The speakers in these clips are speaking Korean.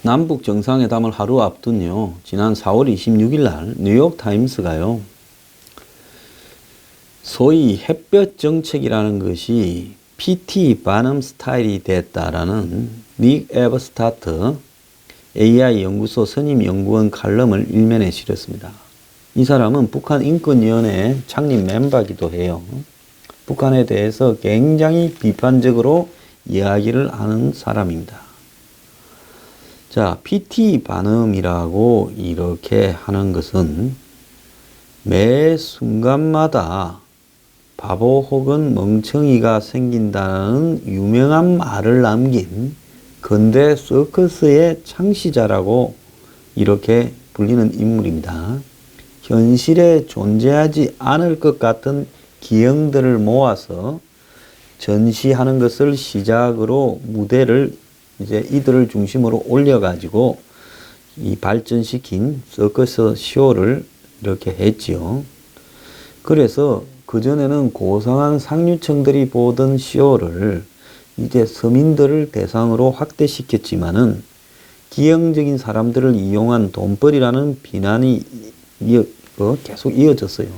남북 정상회담을 하루 앞둔요. 지난 4월 26일 날 뉴욕타임스가요. 소위 햇볕 정책이라는 것이 PT 바넘 스타일이 됐다라는 닉 에버스타트 AI 연구소 선임 연구원 칼럼을 일면에 실었습니다. 이 사람은 북한 인권위원회 창립 멤버이기도 해요. 북한에 대해서 굉장히 비판적으로 이야기를 하는 사람입니다. 자, PT 반음이라고 이렇게 하는 것은 매 순간마다 바보 혹은 멍청이가 생긴다는 유명한 말을 남긴 근대 서커스의 창시자라고 이렇게 불리는 인물입니다. 현실에 존재하지 않을 것 같은 기형들을 모아서 전시하는 것을 시작으로 무대를 이제 이들을 중심으로 올려가지고 이 발전시킨 서커스 쇼를 이렇게 했지요. 그래서 그전에는 고상한 상류층들이 보던 쇼를 이제 서민들을 대상으로 확대시켰지만은 기형적인 사람들을 이용한 돈벌이라는 비난이 계속 이어졌어요.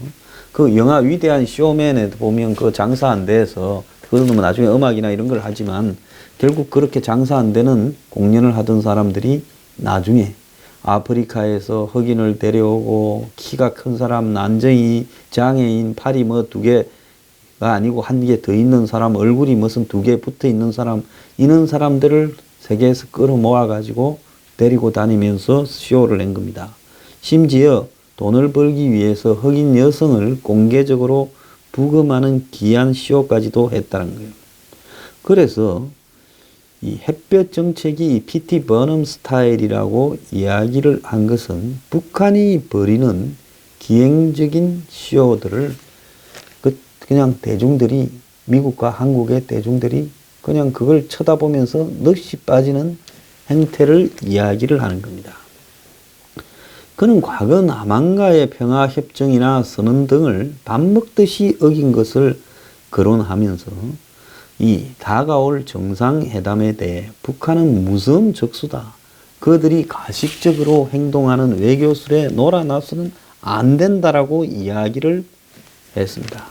그 영화 위대한 쇼맨에 보면 그 장사 안 돼서 그거는 뭐 나중에 음악이나 이런 걸 하지만 결국 그렇게 장사 안 되는 공연을 하던 사람들이 나중에 아프리카에서 흑인을 데려오고 키가 큰 사람, 난쟁이, 장애인, 팔이 뭐 2개가 아니고 1개 더 있는 사람, 얼굴이 무슨 2개 붙어 있는 사람, 이런 사람들을 세계에서 끌어모아 가지고 데리고 다니면서 쇼를 낸 겁니다. 심지어 돈을 벌기 위해서 흑인 여성을 공개적으로 부검하는 기한 쇼까지도 했다는 거예요. 그래서 이 햇볕 정책이 PT 버넘 스타일이라고 이야기를 한 것은 북한이 벌이는 기행적인 쇼들을 그냥 대중들이, 미국과 한국의 대중들이 그냥 그걸 쳐다보면서 넋이 빠지는 행태를 이야기를 하는 겁니다. 그는 과거 남한과의 평화협정이나 선언 등을 밥 먹듯이 어긴 것을 거론하면서 이 다가올 정상회담에 대해 북한은 무서운 적수다. 그들이 가식적으로 행동하는 외교술에 놀아나서는 안 된다라고 이야기를 했습니다.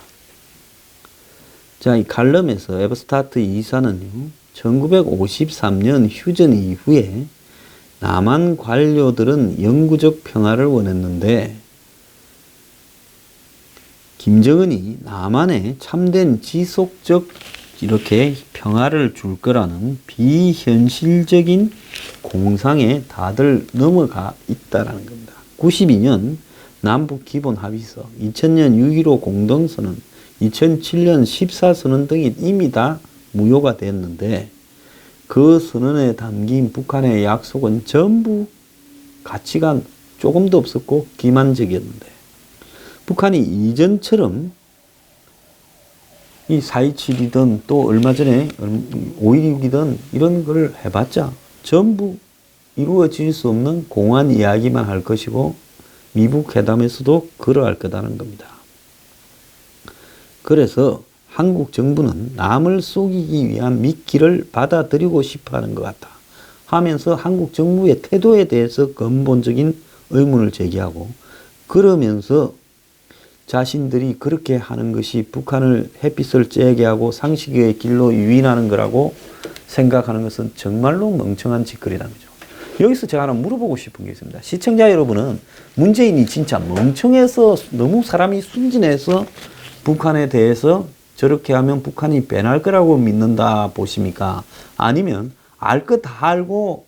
자, 이 칼럼에서 에버스타트 이사는요, 1953년 휴전 이후에 남한 관료들은 영구적 평화를 원했는데 김정은이 남한에 참된 지속적 이렇게 평화를 줄 거라는 비현실적인 공상에 다들 넘어가 있다라는 겁니다. 92년 남북 기본 합의서, 2000년 6.15 공동선언, 2007년 14선언 등이 이미 다 무효가 됐는데 그 선언에 담긴 북한의 약속은 전부 가치가 조금도 없었고 기만적이었는데 북한이 이전처럼 이 4.27이든 또 얼마 전에 5.16이든 이런 걸 해봤자 전부 이루어질 수 없는 공안 이야기만 할 것이고 미북 회담에서도 그러할 거다는 겁니다. 그래서 한국 정부는 남을 속이기 위한 미끼를 받아들이고 싶어 하는 것 같다 하면서 한국 정부의 태도에 대해서 근본적인 의문을 제기하고 그러면서 자신들이 그렇게 하는 것이 북한을 햇빛을 쬐게 하고 상식의 길로 유인하는 거라고 생각하는 것은 정말로 멍청한 짓거리라는 거죠. 여기서 제가 하나 물어보고 싶은 게 있습니다. 시청자 여러분은 문재인이 진짜 멍청해서 너무 사람이 순진해서 북한에 대해서 저렇게 하면 북한이 배날 거라고 믿는다 보십니까? 아니면 알 것 다 알고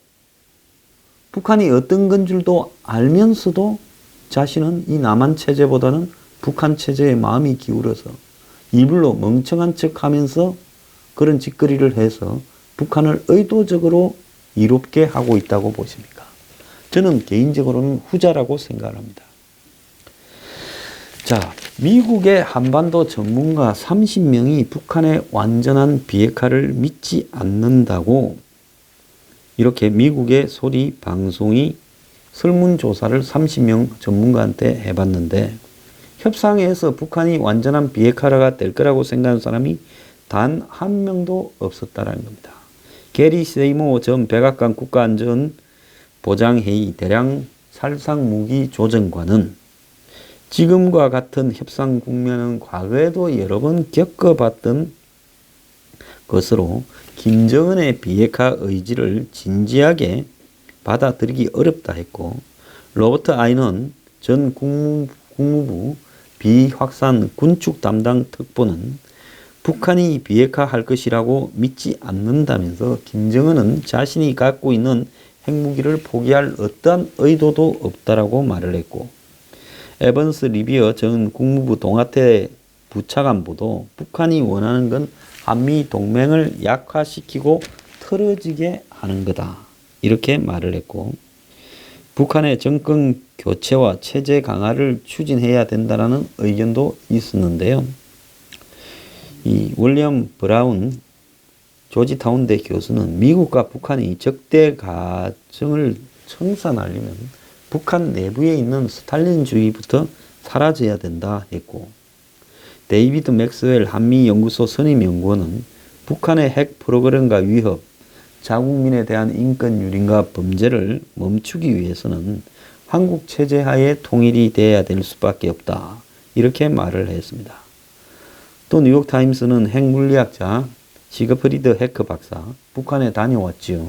북한이 어떤 건 줄도 알면서도 자신은 이 남한 체제보다는 북한 체제에 마음이 기울어서 일부러 멍청한 척 하면서 그런 짓거리를 해서 북한을 의도적으로 이롭게 하고 있다고 보십니까? 저는 개인적으로는 후자라고 생각합니다. 자, 미국의 한반도 전문가 30명이 북한의 완전한 비핵화를 믿지 않는다고 이렇게 미국의 소리 방송이 설문조사를 30명 전문가한테 해봤는데 협상에서 북한이 완전한 비핵화가 될 거라고 생각하는 사람이 단 한 명도 없었다는 겁니다. 게리 세이모 전 백악관 국가안전 보장회의 대량 살상무기 조정과는 지금과 같은 협상 국면은 과거에도 여러 번 겪어봤던 것으로 김정은의 비핵화 의지를 진지하게 받아들이기 어렵다 했고, 로버트 아이넌 전 국무부 비확산 군축 담당 특보는 북한이 비핵화할 것이라고 믿지 않는다면서 김정은은 자신이 갖고 있는 핵무기를 포기할 어떠한 의도도 없다라고 말을 했고, 에번스 리비어 전 국무부 동아태 부차관보도 북한이 원하는 건 한미 동맹을 약화시키고 틀어지게 하는 거다, 이렇게 말을 했고, 북한의 정권 교체와 체제 강화를 추진해야 된다는 의견도 있었는데요. 이 윌리엄 브라운 조지타운대 교수는 미국과 북한이 적대 가정을 청산하려면 북한 내부에 있는 스탈린주의부터 사라져야 된다 했고, 데이비드 맥스웰 한미연구소 선임연구원은 북한의 핵 프로그램과 위협, 자국민에 대한 인권 유린과 범죄를 멈추기 위해서는 한국 체제 하에 통일이 돼야 될 수밖에 없다, 이렇게 말을 했습니다. 또 뉴욕타임스는 핵물리학자 시그프리드 헤크 박사, 북한에 다녀왔지요.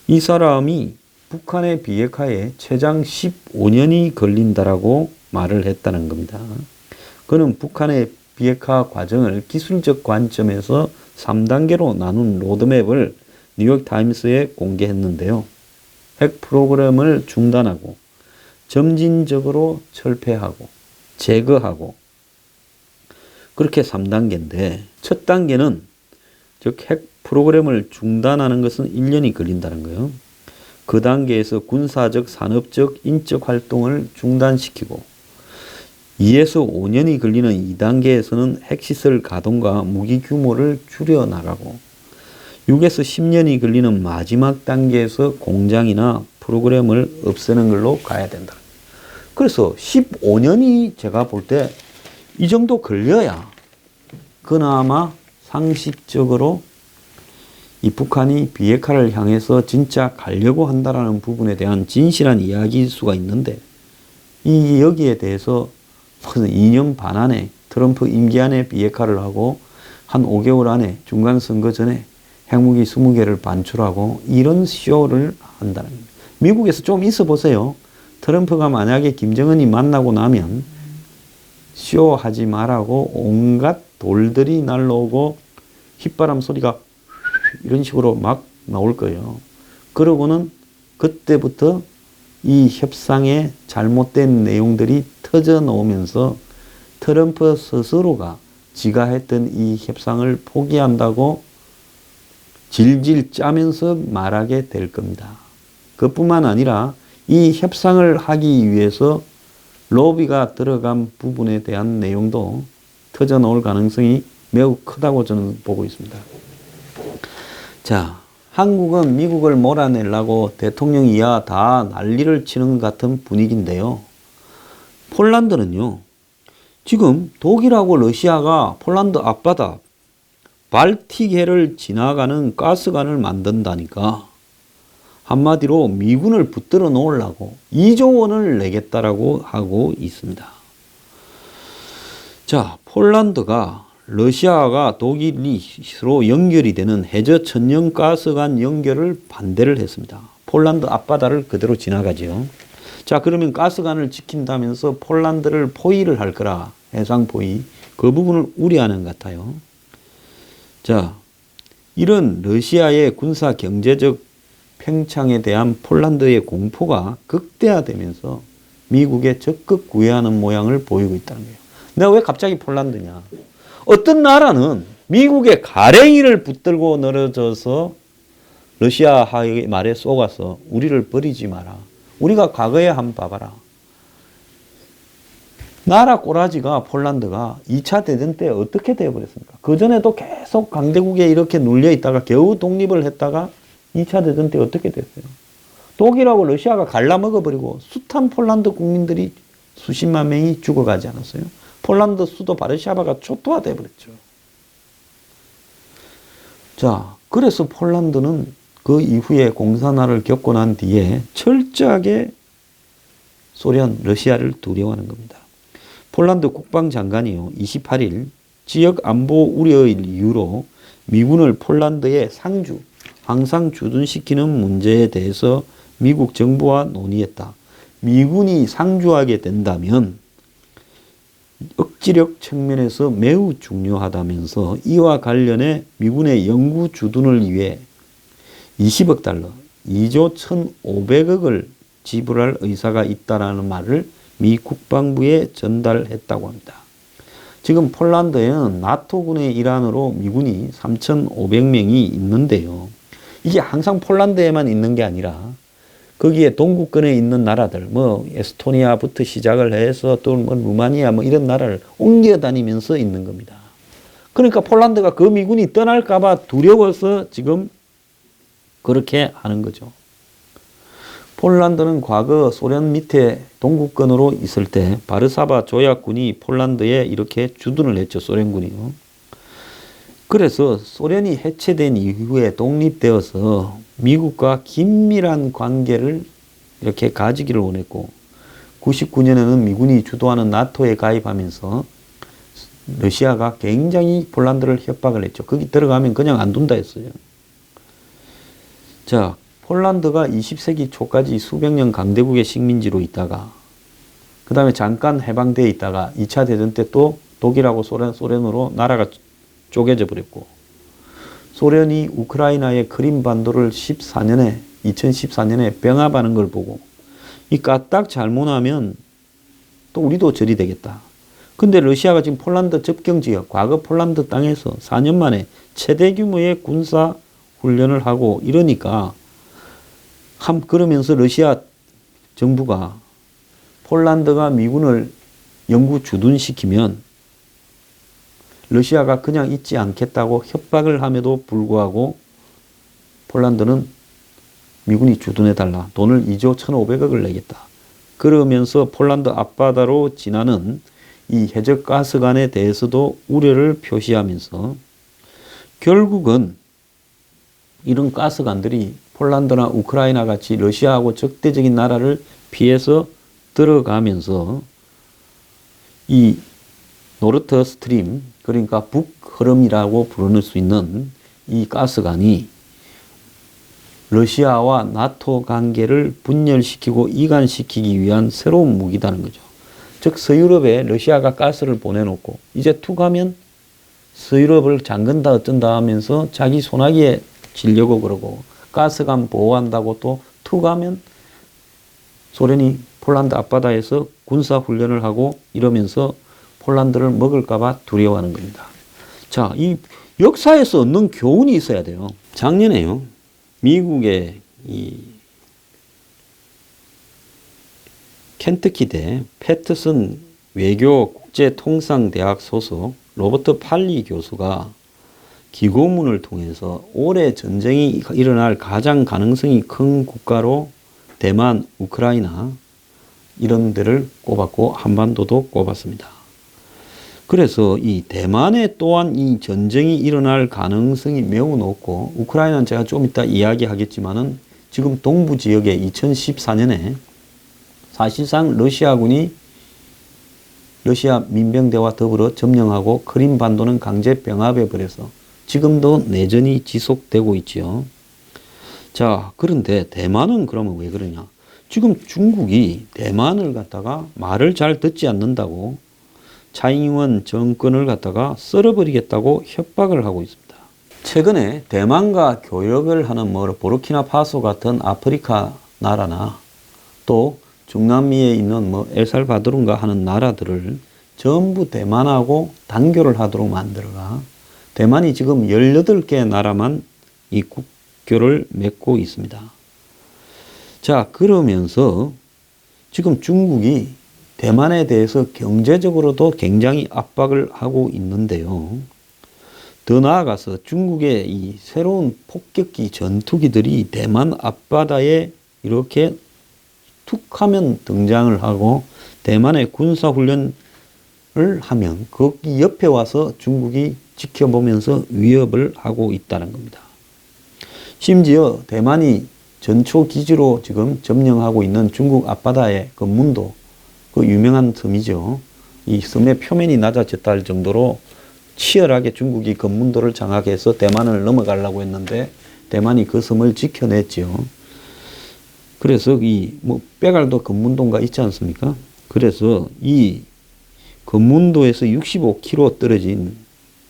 이 사람이 북한의 비핵화에 최장 15년이 걸린다라고 말을 했다는 겁니다. 그는 북한의 비핵화 과정을 기술적 관점에서 3단계로 나눈 로드맵을 뉴욕타임스에 공개했는데요. 핵 프로그램을 중단하고 점진적으로 철폐하고 제거하고, 그렇게 3단계인데, 첫 단계는 즉 핵 프로그램을 중단하는 것은 1년이 걸린다는 거예요. 그 단계에서 군사적, 산업적, 인적 활동을 중단시키고, 2에서 5년이 걸리는 2단계에서는 핵시설 가동과 무기 규모를 줄여나가고, 6에서 10년이 걸리는 마지막 단계에서 공장이나 프로그램을 없애는 걸로 가야 된다. 그래서 15년이 제가 볼 때 이 정도 걸려야 그나마 상식적으로 이 북한이 비핵화를 향해서 진짜 가려고 한다라는 부분에 대한 진실한 이야기일 수가 있는데, 이 여기에 대해서 2년 반 안에 트럼프 임기 안에 비핵화를 하고 한 5개월 안에 중간선거 전에 핵무기 20개를 반출하고 이런 쇼를 한다는 겁니다. 미국에서 좀 있어 보세요. 트럼프가 만약에 김정은이 만나고 나면 쇼하지 말라고 온갖 돌들이 날라오고 휘바람 소리가 이런 식으로 막 나올 거예요. 그러고는 그때부터 이 협상의 잘못된 내용들이 터져 나오면서 트럼프 스스로가 지가 했던 이 협상을 포기한다고 질질 짜면서 말하게 될 겁니다. 그뿐만 아니라 이 협상을 하기 위해서 로비가 들어간 부분에 대한 내용도 터져 나올 가능성이 매우 크다고 저는 보고 있습니다. 자, 한국은 미국을 몰아내려고 대통령 이하 다 난리를 치는 것 같은 분위기인데요. 폴란드는요, 지금 독일하고 러시아가 폴란드 앞바다 발틱해를 지나가는 가스관을 만든다니까, 한마디로 미군을 붙들어 놓으려고 2조 원을 내겠다라고 하고 있습니다. 자, 폴란드가 러시아가 독일로 연결이 되는 해저 천연가스관 연결을 반대를 했습니다. 폴란드 앞바다를 그대로 지나가죠. 자, 그러면 가스관을 지킨다면서 폴란드를 포위를 할 거라, 해상 포위, 그 부분을 우려하는 것 같아요. 자, 이런 러시아의 군사 경제적 팽창에 대한 폴란드의 공포가 극대화되면서 미국에 적극 구애하는 모양을 보이고 있다는 거예요. 내가 왜 갑자기 폴란드냐? 어떤 나라는 미국의 가랭이를 붙들고 늘어져서 러시아의 말에 속아서 우리를 버리지 마라. 우리가 과거에 한번 봐봐라. 나라 꼬라지가 폴란드가 2차 대전 때 어떻게 되어버렸습니까? 그전에도 계속 강대국에 이렇게 눌려 있다가 겨우 독립을 했다가 2차 대전 때 어떻게 됐어요? 독일하고 러시아가 갈라먹어버리고 숱한 폴란드 국민들이 수십만 명이 죽어가지 않았어요? 폴란드 수도 바르샤바가 초토화돼 버렸죠. 자, 그래서 폴란드는 그 이후에 공산화를 겪고 난 뒤에 철저하게 소련, 러시아를 두려워하는 겁니다. 폴란드 국방장관이요, 28일 지역 안보 우려의 이유로 미군을 폴란드에 상주, 항상 주둔시키는 문제에 대해서 미국 정부와 논의했다. 미군이 상주하게 된다면 억지력 측면에서 매우 중요하다면서 이와 관련해 미군의 영구 주둔을 위해 20억 달러, 2조 1,500억을 지불할 의사가 있다라는 말을 미 국방부에 전달했다고 합니다. 지금 폴란드에는 나토군의 일환으로 미군이 3,500명이 있는데요. 이게 항상 폴란드에만 있는 게 아니라 거기에 동구권에 있는 나라들, 에스토니아부터 시작을 해서 또 루마니아 이런 나라를 옮겨 다니면서 있는 겁니다. 그러니까 폴란드가 그 미군이 떠날까봐 두려워서 지금 그렇게 하는 거죠. 폴란드는 과거 소련 밑에 동구권으로 있을 때 바르사바 조약군이 폴란드에 이렇게 주둔을 했죠. 소련군이요. 그래서 소련이 해체된 이후에 독립되어서 미국과 긴밀한 관계를 이렇게 가지기를 원했고 99년에는 미군이 주도하는 나토에 가입하면서 러시아가 굉장히 폴란드를 협박을 했죠. 거기 들어가면 그냥 안 둔다 했어요. 자, 폴란드가 20세기 초까지 수백 년 강대국의 식민지로 있다가 그 다음에 잠깐 해방되어 있다가 2차 대전 때 또 독일하고 소련으로 나라가 쪼개져 버렸고 소련이 우크라이나의 크림반도를 2014년에 병합하는 걸 보고 이 까딱 잘못하면 또 우리도 절이 되겠다. 근데 러시아가 지금 폴란드 접경지역, 과거 폴란드 땅에서 4년 만에 최대 규모의 군사 훈련을 하고 이러니까 그러면서 러시아 정부가 폴란드가 미군을 영구 주둔시키면 러시아가 그냥 있지 않겠다고 협박을 함에도 불구하고 폴란드는 미군이 주둔해달라. 돈을 2조 1,500억을 내겠다. 그러면서 폴란드 앞바다로 지나는 이 해적가스관에 대해서도 우려를 표시하면서 결국은 이런 가스관들이 폴란드나 우크라이나 같이 러시아하고 적대적인 나라를 피해서 들어가면서 이 노르트 스트림, 그러니까 북흐름이라고 부를 수 있는 이 가스관이 러시아와 나토 관계를 분열시키고 이간시키기 위한 새로운 무기다는 거죠. 즉 서유럽에 러시아가 가스를 보내놓고 이제 툭 하면 서유럽을 잠근다 어쩐다 하면서 자기 손아귀에 쥐려고 그러고 가스관 보호한다고 또 툭 하면 소련이 폴란드 앞바다에서 군사훈련을 하고 이러면서 폴란드를 먹을까봐 두려워하는 겁니다. 자, 이 역사에서 얻는 교훈이 있어야 돼요. 작년에요, 미국의 이 켄터키대 패터슨 외교국제통상대학 소속 로버트 팔리 교수가 기고문을 통해서 올해 전쟁이 일어날 가장 가능성이 큰 국가로 대만, 우크라이나 이런 데를 꼽았고 한반도도 꼽았습니다. 그래서 이 대만에 또한 이 전쟁이 일어날 가능성이 매우 높고 우크라이나는 제가 좀 이따 이야기하겠지만은 지금 동부 지역에 2014년에 사실상 러시아군이 러시아 민병대와 더불어 점령하고 크림반도는 강제 병합해 버려서 지금도 내전이 지속되고 있지요. 자, 그런데 대만은 그러면 왜 그러냐? 지금 중국이 대만을 갖다가 말을 잘 듣지 않는다고 차이잉원 정권을 갖다가 썰어버리겠다고 협박을 하고 있습니다. 최근에 대만과 교역을 하는 보르키나파소 같은 아프리카 나라나 또 중남미에 있는 엘살바도르인가 하는 나라들을 전부 대만하고 단교를 하도록 만들어가 대만이 지금 18개 나라만 이 국교를 맺고 있습니다. 자, 그러면서 지금 중국이 대만에 대해서 경제적으로도 굉장히 압박을 하고 있는데요. 더 나아가서 중국의 이 새로운 폭격기 전투기들이 대만 앞바다에 이렇게 툭 하면 등장을 하고 대만의 군사훈련을 하면 거기 옆에 와서 중국이 지켜보면서 위협을 하고 있다는 겁니다. 심지어 대만이 전초 기지로 지금 점령하고 있는 중국 앞바다의 건문도, 그 유명한 섬이죠. 이 섬의 표면이 낮아졌다 할 정도로 치열하게 중국이 건문도를 장악해서 대만을 넘어가려고 했는데 대만이 그 섬을 지켜냈죠. 그래서 빼갈도 건문도가 있지 않습니까? 그래서 이 건문도에서 65km 떨어진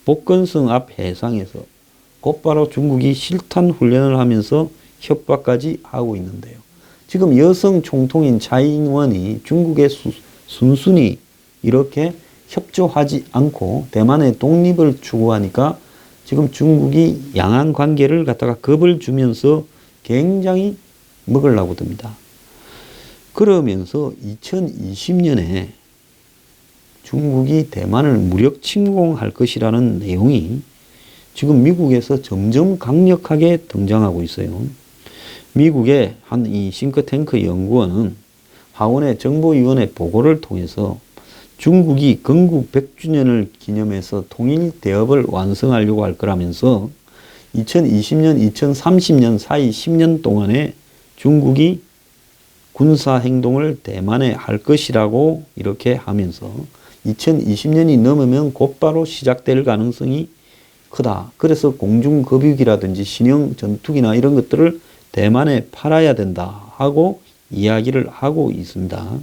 복건성 앞 해상에서 곧바로 중국이 실탄 훈련을 하면서 협박까지 하고 있는데요. 지금 여성 총통인 차이잉원이 중국에 순순히 이렇게 협조하지 않고 대만의 독립을 추구하니까 지금 중국이 양안 관계를 갖다가 겁을 주면서 굉장히 먹으려고 듭니다. 그러면서 2020년에 중국이 대만을 무력 침공할 것이라는 내용이 지금 미국에서 점점 강력하게 등장하고 있어요. 미국의 한 이 싱크탱크 연구원은 하원의 정보위원회 보고를 통해서 중국이 건국 100주년을 기념해서 통일 대업을 완성하려고 할 거라면서 2020년, 2030년 사이 10년 동안에 중국이 군사 행동을 대만에 할 것이라고 이렇게 하면서 2020년이 넘으면 곧바로 시작될 가능성이 크다. 그래서 공중급유기라든지 신형 전투기나 이런 것들을 대만에 팔아야 된다 하고 이야기를 하고 있습니다.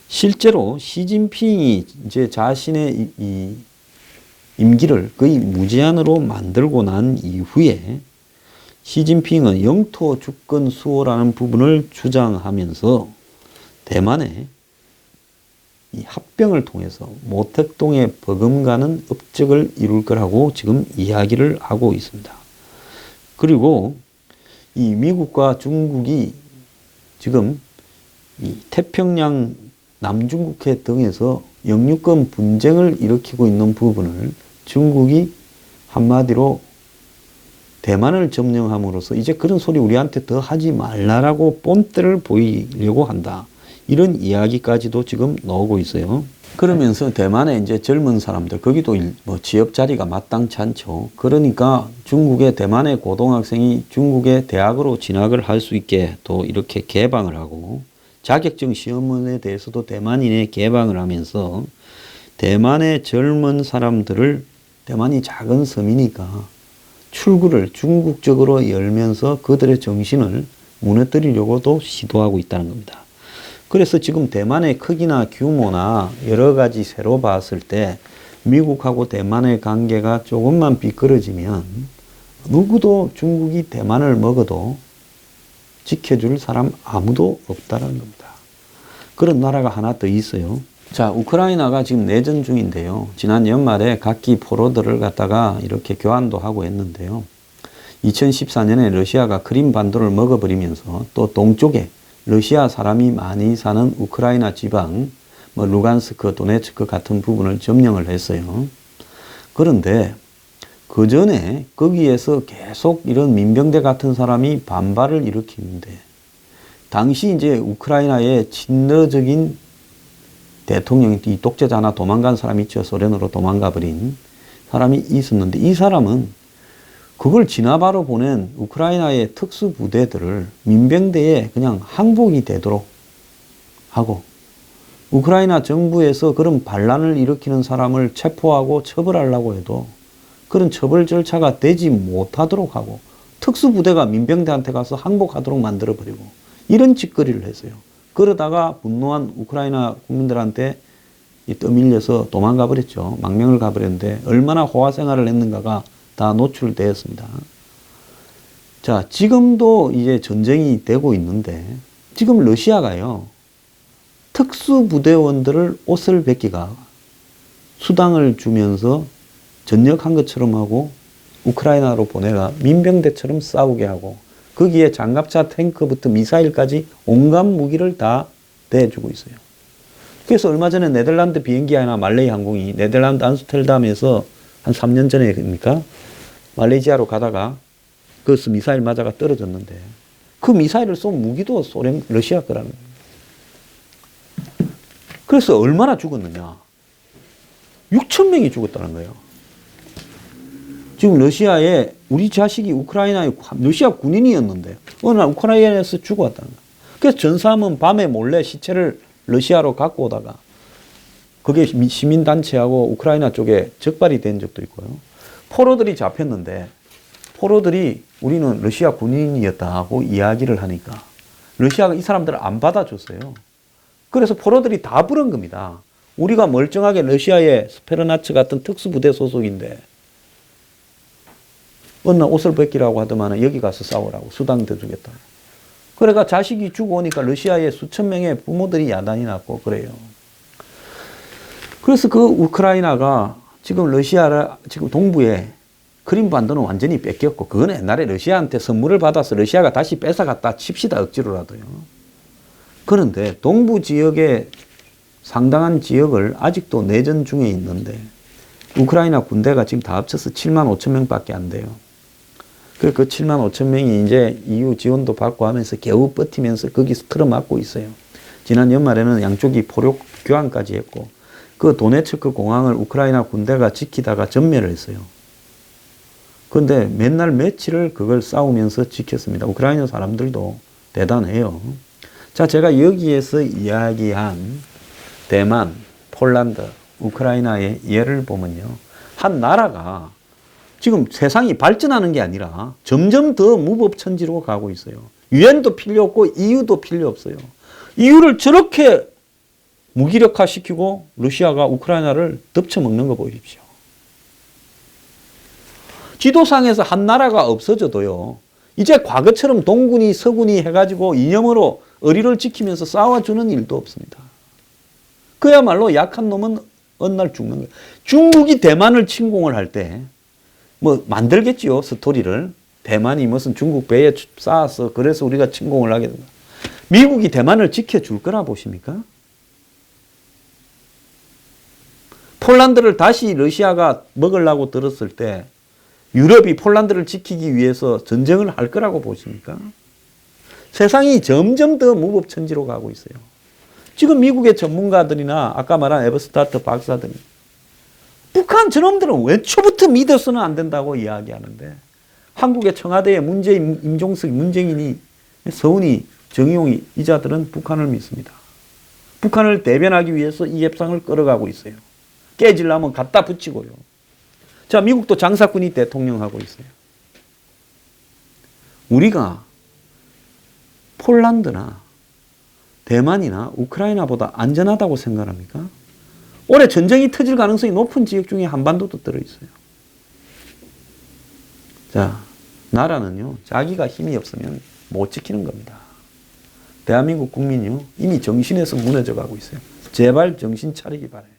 실제로 시진핑이 이제 자신의 이 임기를 거의 무제한으로 만들고 난 이후에 시진핑은 영토 주권 수호라는 부분을 주장하면서 대만에 이 합병을 통해서 모택동에 버금가는 업적을 이룰 거라고 지금 이야기를 하고 있습니다. 그리고 이 미국과 중국이 지금 이 태평양 남중국해 등에서 영유권 분쟁을 일으키고 있는 부분을 중국이 한마디로 대만을 점령함으로써 이제 그런 소리 우리한테 더 하지 말라라고 뽐때를 보이려고 한다. 이런 이야기까지도 지금 나오고 있어요. 그러면서 대만의 이제 젊은 사람들, 거기도 뭐 취업 자리가 마땅치 않죠. 그러니까 중국의 대만의 고등학생이 중국의 대학으로 진학을 할 수 있게 또 이렇게 개방을 하고 자격증 시험원에 대해서도 대만인에 개방을 하면서 대만의 젊은 사람들을 대만이 작은 섬이니까 출구를 중국적으로 열면서 그들의 정신을 무너뜨리려고도 시도하고 있다는 겁니다. 그래서 지금 대만의 크기나 규모나 여러 가지 새로 봤을 때 미국하고 대만의 관계가 조금만 비끄러지면 누구도 중국이 대만을 먹어도 지켜줄 사람 아무도 없다는 겁니다. 그런 나라가 하나 더 있어요. 자, 우크라이나가 지금 내전 중인데요. 지난 연말에 각기 포로들을 갖다가 이렇게 교환도 하고 했는데요. 2014년에 러시아가 크림 반도를 먹어버리면서 또 동쪽에 러시아 사람이 많이 사는 우크라이나 지방, 뭐 루간스크, 도네츠크 같은 부분을 점령을 했어요. 그런데 그 전에 거기에서 계속 이런 민병대 같은 사람이 반발을 일으키는데 당시 이제 우크라이나의 친러적인 대통령이 이 독재자 하나 도망간 사람이 있죠. 소련으로 도망가 버린 사람이 있었는데 이 사람은 그걸 지나바로 보낸 우크라이나의 특수부대들을 민병대에 그냥 항복이 되도록 하고 우크라이나 정부에서 그런 반란을 일으키는 사람을 체포하고 처벌하려고 해도 그런 처벌 절차가 되지 못하도록 하고 특수부대가 민병대한테 가서 항복하도록 만들어버리고 이런 짓거리를 했어요. 그러다가 분노한 우크라이나 국민들한테 떠밀려서 도망가 버렸죠. 망명을 가버렸는데 얼마나 호화 생활을 했는가가 다 노출되었습니다. 자, 지금도 이제 전쟁이 되고 있는데 지금 러시아가요. 특수부대원들을 옷을 벗기가 수당을 주면서 전역한 것처럼 하고 우크라이나로 보내가 민병대처럼 싸우게 하고 거기에 장갑차 탱크부터 미사일까지 온갖 무기를 다 대주고 있어요. 그래서 얼마 전에 네덜란드 비행기 하나 말레이 항공이 네덜란드 암스테르담에서 한 3년 전에입니까? 말레이시아로 가다가 거기서 미사일 맞아가 떨어졌는데 그 미사일을 쏜 무기도 러시아 거라는 거예요. 그래서 얼마나 죽었느냐? 6,000명이 죽었다는 거예요. 지금 러시아에 우리 자식이 우크라이나에 러시아 군인이었는데 어느 날 우크라이나에서 죽어왔다는 거야. 그래서 전사하면 밤에 몰래 시체를 러시아로 갖고 오다가 그게 시민단체하고 우크라이나 쪽에 적발이 된 적도 있고요. 포로들이 잡혔는데 포로들이 우리는 러시아 군인이었다 하고 이야기를 하니까 러시아가 이 사람들을 안 받아줬어요. 그래서 포로들이 다 부른 겁니다. 우리가 멀쩡하게 러시아의 스페르나츠 같은 특수부대 소속인데 어느 날 옷을 벗기라고 하더만 여기 가서 싸우라고 수당 더 주겠다. 그래가 자식이 죽어오니까 러시아에 수천 명의 부모들이 야단이 났고 그래요. 그래서 그 우크라이나가 지금 지금 동부에 크림반도는 완전히 뺏겼고 그건 옛날에 러시아한테 선물을 받아서 러시아가 다시 뺏어갔다 칩시다 억지로라도요. 그런데 동부 지역의 상당한 지역을 아직도 내전 중에 있는데 우크라이나 군대가 지금 다 합쳐서 7만 5천 명밖에 안 돼요. 그 7만 5천 명이 이제 EU 지원도 받고 하면서 겨우 버티면서 거기서 틀어막고 있어요. 지난 연말에는 양쪽이 포력 교환까지 했고 그 도네츠크 공항을 우크라이나 군대가 지키다가 전멸을 했어요. 그런데 맨날 며칠을 그걸 싸우면서 지켰습니다. 우크라이나 사람들도 대단해요. 자, 제가 여기에서 이야기한 대만, 폴란드, 우크라이나의 예를 보면요. 한 나라가 지금 세상이 발전하는 게 아니라 점점 더 무법천지로 가고 있어요. 유엔도 필요 없고 EU도 필요 없어요. EU를 저렇게 무기력화시키고 러시아가 우크라이나를 덮쳐먹는 거 보십시오. 지도상에서 한 나라가 없어져도요. 이제 과거처럼 동군이 서군이 해가지고 이념으로 의리를 지키면서 싸워주는 일도 없습니다. 그야말로 약한 놈은 어느 날 죽는 거예요. 중국이 대만을 침공을 할 때 뭐 만들겠지요, 스토리를. 대만이 무슨 중국 배에 쌓아서 그래서 우리가 침공을 하게 된다. 미국이 대만을 지켜줄 거라 보십니까? 폴란드를 다시 러시아가 먹으려고 들었을 때 유럽이 폴란드를 지키기 위해서 전쟁을 할 거라고 보십니까? 세상이 점점 더 무법천지로 가고 있어요. 지금 미국의 전문가들이나 아까 말한 에버스타트 박사들이 북한 저놈들은 외초부터 믿어서는 안 된다고 이야기하는데 한국의 청와대의 문재인, 임종석, 문재인이, 서훈이, 정의용이 이 자들은 북한을 믿습니다. 북한을 대변하기 위해서 이 협상을 끌어가고 있어요. 깨지려면 갖다 붙이고요. 자, 미국도 장사꾼이 대통령하고 있어요. 우리가 폴란드나 대만이나 우크라이나보다 안전하다고 생각합니까? 올해 전쟁이 터질 가능성이 높은 지역 중에 한반도도 들어있어요. 자, 나라는요, 자기가 힘이 없으면 못 지키는 겁니다. 대한민국 국민이요, 이미 정신에서 무너져 가고 있어요. 제발 정신 차리기 바라요.